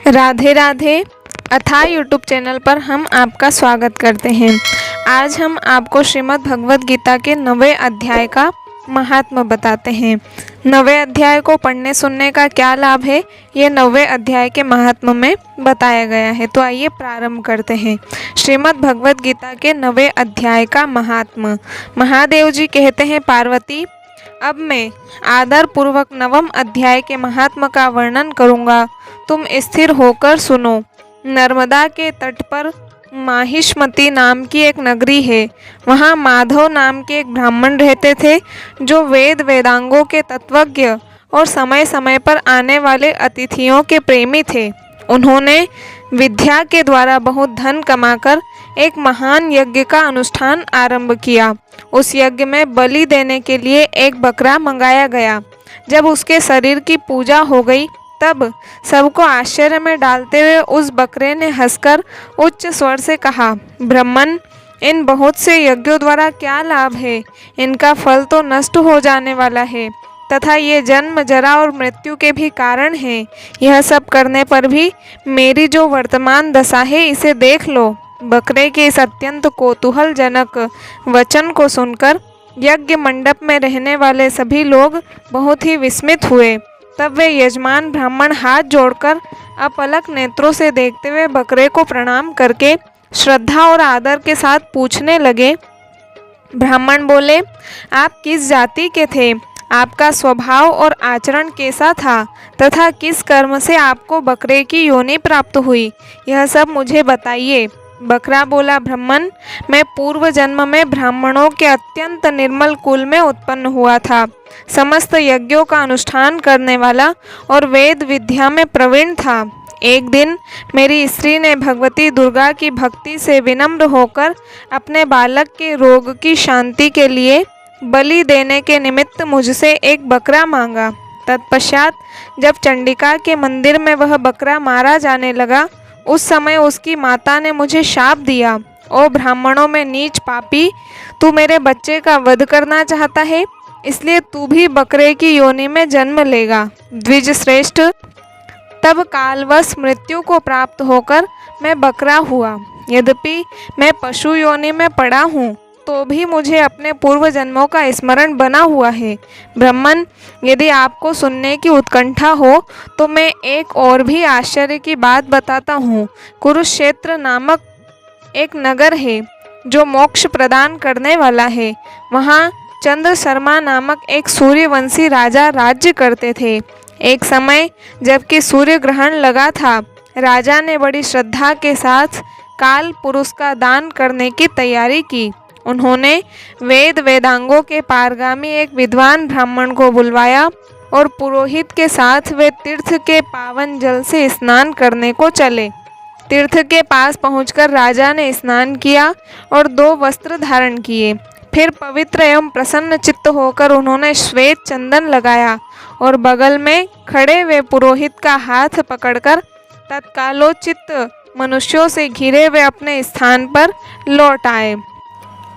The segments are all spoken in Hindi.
राधे राधे अथाह यूट्यूब चैनल पर हम आपका स्वागत करते हैं। आज हम आपको श्रीमद् भगवद गीता के 9वें अध्याय का महात्म्य बताते हैं। 9वें अध्याय को पढ़ने सुनने का क्या लाभ है, ये 9वें अध्याय के महात्म्य में बताया गया है। तो आइए प्रारंभ करते हैं। श्रीमद् भगवद गीता के 9वें अध्याय का महात्म्य। महादेव जी कहते हैं, पार्वती, अब मैं आदर पूर्वक 9वें अध्याय के महात्म्य का वर्णन करूँगा, तुम स्थिर होकर सुनो। नर्मदा के तट पर माहिष्मती नाम की एक नगरी है। वहाँ माधव नाम के एक ब्राह्मण रहते थे, जो वेद वेदांगों के तत्वज्ञ और समय समय पर आने वाले अतिथियों के प्रेमी थे। उन्होंने विद्या के द्वारा बहुत धन कमाकर एक महान यज्ञ का अनुष्ठान आरंभ किया। उस यज्ञ में बलि देने के लिए एक बकरा मंगाया गया। जब उसके शरीर की पूजा हो गई, तब सबको आश्चर्य में डालते हुए उस बकरे ने हंसकर उच्च स्वर से कहा, ब्राह्मण, इन बहुत से यज्ञों द्वारा क्या लाभ है? इनका फल तो नष्ट हो जाने वाला है तथा ये जन्म, जरा और मृत्यु के भी कारण हैं। यह सब करने पर भी मेरी जो वर्तमान दशा है, इसे देख लो। बकरे के इस अत्यंत कौतूहलजनक वचन को सुनकर यज्ञ मंडप में रहने वाले सभी लोग बहुत ही विस्मित हुए। तब वे यजमान ब्राह्मण हाथ जोड़कर अपलक नेत्रों से देखते हुए बकरे को प्रणाम करके श्रद्धा और आदर के साथ पूछने लगे। ब्राह्मण बोले, आप किस जाति के थे? आपका स्वभाव और आचरण कैसा था तथा किस कर्म से आपको बकरे की योनि प्राप्त हुई? यह सब मुझे बताइए। बकरा बोला, ब्राह्मण, मैं पूर्व जन्म में ब्राह्मणों के अत्यंत निर्मल कुल में उत्पन्न हुआ था। समस्त यज्ञों का अनुष्ठान करने वाला और वेद विद्या में प्रवीण था। एक दिन मेरी स्त्री ने भगवती दुर्गा की भक्ति से विनम्र होकर अपने बालक के रोग की शांति के लिए बलि देने के निमित्त मुझसे एक बकरा मांगा। तत्पश्चात जब चंडिका के मंदिर में वह बकरा मारा जाने लगा, उस समय उसकी माता ने मुझे शाप दिया, ओ ब्राह्मणों में नीच पापी, तू मेरे बच्चे का वध करना चाहता है, इसलिए तू भी बकरे की योनि में जन्म लेगा। द्विज श्रेष्ठ, तब कालवश मृत्यु को प्राप्त होकर मैं बकरा हुआ। यद्यपि मैं पशु योनि में पड़ा हूँ, तो भी मुझे अपने पूर्व जन्मों का स्मरण बना हुआ है। ब्राह्मण, यदि आपको सुनने की उत्कंठा हो तो मैं एक और भी आश्चर्य की बात बताता हूँ। कुरुक्षेत्र नामक एक नगर है जो मोक्ष प्रदान करने वाला है। वहाँ चंद्र शर्मा नामक एक सूर्यवंशी राजा राज्य करते थे। एक समय जबकि सूर्य ग्रहण लगा था, राजा ने बड़ी श्रद्धा के साथ काल पुरुष का दान करने की तैयारी की। उन्होंने वेद वेदांगों के पारगामी एक विद्वान ब्राह्मण को बुलवाया और पुरोहित के साथ वे तीर्थ के पावन जल से स्नान करने को चले। तीर्थ के पास पहुंचकर राजा ने स्नान किया और 2 वस्त्र धारण किए। फिर पवित्र एवं प्रसन्न चित्त होकर उन्होंने श्वेत चंदन लगाया और बगल में खड़े हुए पुरोहित का हाथ पकड़कर तत्कालोचित मनुष्यों से घिरे हुए अपने स्थान पर लौट आए।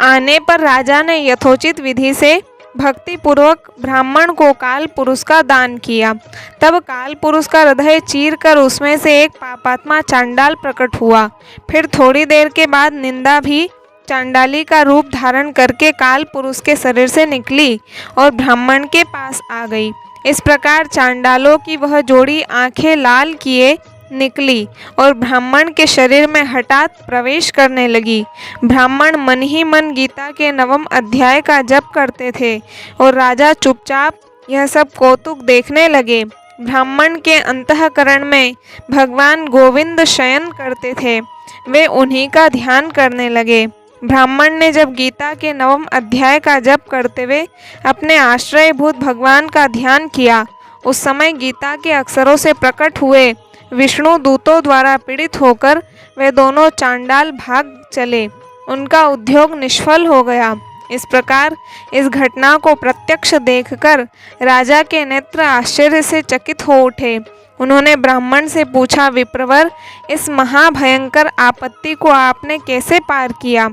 आने पर राजा ने यथोचित विधि से भक्ति पूर्वक ब्राह्मण को काल पुरुष का दान किया। तब काल पुरुष का हृदय चीर कर उसमें से एक पापात्मा चांडाल प्रकट हुआ। फिर थोड़ी देर के बाद निंदा भी चांडाली का रूप धारण करके काल पुरुष के शरीर से निकली और ब्राह्मण के पास आ गई। इस प्रकार चांडालों की वह जोड़ी आंखें लाल किए निकली और ब्राह्मण के शरीर में हठात प्रवेश करने लगी। ब्राह्मण मन ही मन गीता के 9वें अध्याय का जप करते थे और राजा चुपचाप यह सब कौतुक देखने लगे। ब्राह्मण के अंतःकरण में भगवान गोविंद शयन करते थे, वे उन्हीं का ध्यान करने लगे। ब्राह्मण ने जब गीता के 9वें अध्याय का जप करते हुए अपने आश्रयभूत भगवान का ध्यान किया, उस समय गीता के अक्षरों से प्रकट हुए विष्णु दूतों द्वारा पीड़ित होकर वे दोनों चांडाल भाग चले। उनका उद्योग निष्फल हो गया। इस प्रकार इस घटना को प्रत्यक्ष देखकर राजा के नेत्र आश्चर्य से चकित हो उठे। उन्होंने ब्राह्मण से पूछा, विप्रवर, इस महाभयंकर आपत्ति को आपने कैसे पार किया?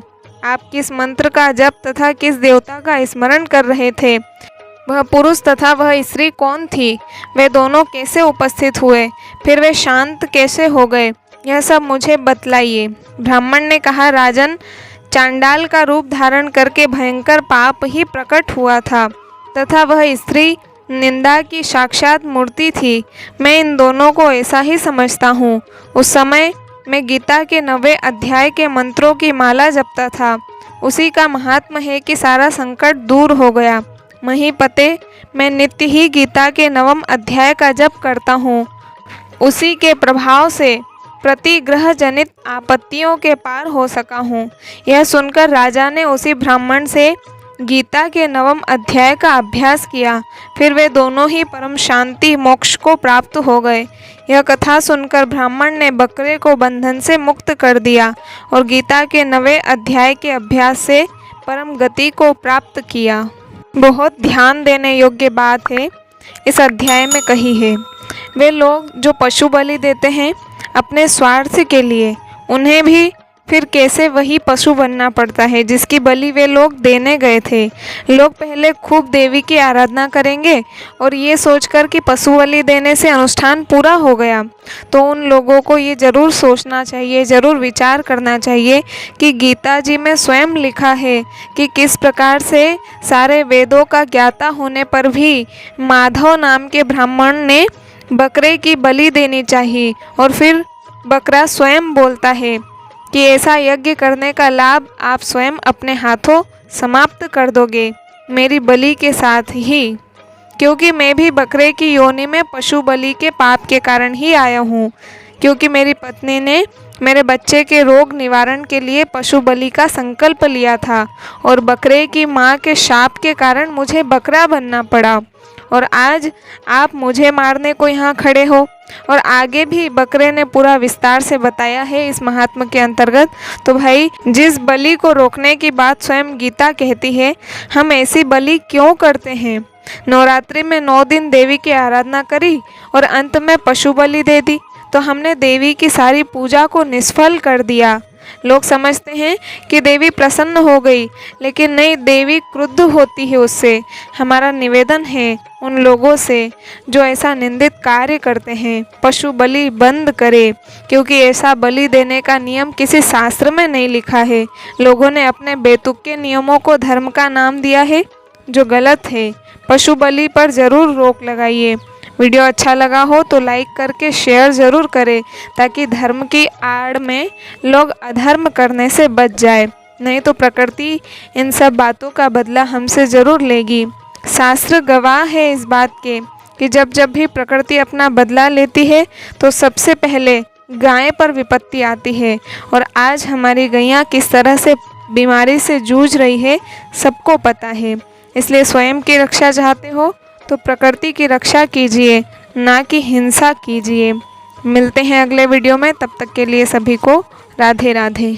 आप किस मंत्र का जप तथा किस देवता का स्मरण कर रहे थे? वह पुरुष तथा वह स्त्री कौन थी, वे दोनों कैसे उपस्थित हुए, फिर वे शांत कैसे हो गए, यह सब मुझे बतलाइए। ब्राह्मण ने कहा, राजन, चांडाल का रूप धारण करके भयंकर पाप ही प्रकट हुआ था तथा वह स्त्री निंदा की साक्षात मूर्ति थी। मैं इन दोनों को ऐसा ही समझता हूँ। उस समय मैं गीता के 9वें अध्याय के मंत्रों की माला जपता था। उसी का महात्म है कि सारा संकट दूर हो गया। महीपते, मैं नित्य ही गीता के 9वें अध्याय का जप करता हूँ। उसी के प्रभाव से प्रतिग्रह जनित आपत्तियों के पार हो सका हूँ। यह सुनकर राजा ने उसी ब्राह्मण से गीता के 9वें अध्याय का अभ्यास किया। फिर वे दोनों ही परम शांति मोक्ष को प्राप्त हो गए। यह कथा सुनकर ब्राह्मण ने बकरे को बंधन से मुक्त कर दिया और गीता के 9वें अध्याय के अभ्यास से परम गति को प्राप्त किया। बहुत ध्यान देने योग्य बात है इस अध्याय में कही है। वे लोग जो पशु बलि देते हैं अपने स्वार्थ के लिए, उन्हें भी फिर कैसे वही पशु बनना पड़ता है जिसकी बलि वे लोग देने गए थे। लोग पहले खूब देवी की आराधना करेंगे और ये सोचकर कि पशु बलि देने से अनुष्ठान पूरा हो गया, तो उन लोगों को ये ज़रूर सोचना चाहिए, ज़रूर विचार करना चाहिए कि गीता जी में स्वयं लिखा है कि किस प्रकार से सारे वेदों का ज्ञाता होने पर भी माधव नाम के ब्राह्मण ने बकरे की बलि देनी चाहिए। और फिर बकरा स्वयं बोलता है कि ऐसा यज्ञ करने का लाभ आप स्वयं अपने हाथों समाप्त कर दोगे मेरी बलि के साथ ही, क्योंकि मैं भी बकरे की योनि में पशु बलि के पाप के कारण ही आया हूँ, क्योंकि मेरी पत्नी ने मेरे बच्चे के रोग निवारण के लिए पशु बलि का संकल्प लिया था और बकरे की माँ के शाप के कारण मुझे बकरा बनना पड़ा और आज आप मुझे मारने को यहाँ खड़े हो। और आगे भी बकरे ने पूरा विस्तार से बताया है इस महात्मा के अंतर्गत। तो भाई, जिस बलि को रोकने की बात स्वयं गीता कहती है, हम ऐसी बलि क्यों करते हैं? नवरात्रि में 9 दिन देवी की आराधना करी और अंत में पशु बलि दे दी, तो हमने देवी की सारी पूजा को निष्फल कर दिया। लोग समझते हैं कि देवी प्रसन्न हो गई, लेकिन नहीं, देवी क्रुद्ध होती है उससे। हमारा निवेदन है उन लोगों से जो ऐसा निंदित कार्य करते हैं, पशु बलि बंद करे, क्योंकि ऐसा बलि देने का नियम किसी शास्त्र में नहीं लिखा है। लोगों ने अपने बेतुके नियमों को धर्म का नाम दिया है, जो गलत है। पशु बलि पर ज़रूर रोक लगाइए। वीडियो अच्छा लगा हो तो लाइक करके शेयर ज़रूर करें, ताकि धर्म की आड़ में लोग अधर्म करने से बच जाए। नहीं तो प्रकृति इन सब बातों का बदला हमसे ज़रूर लेगी। शास्त्र गवाह है इस बात के कि जब जब भी प्रकृति अपना बदला लेती है तो सबसे पहले गाय पर विपत्ति आती है। और आज हमारी गैया किस तरह से बीमारी से जूझ रही है सबको पता है। इसलिए स्वयं की रक्षा चाहते हो तो प्रकृति की रक्षा कीजिए, ना कि हिंसा कीजिए। मिलते हैं अगले वीडियो में, तब तक के लिए सभी को राधे राधे।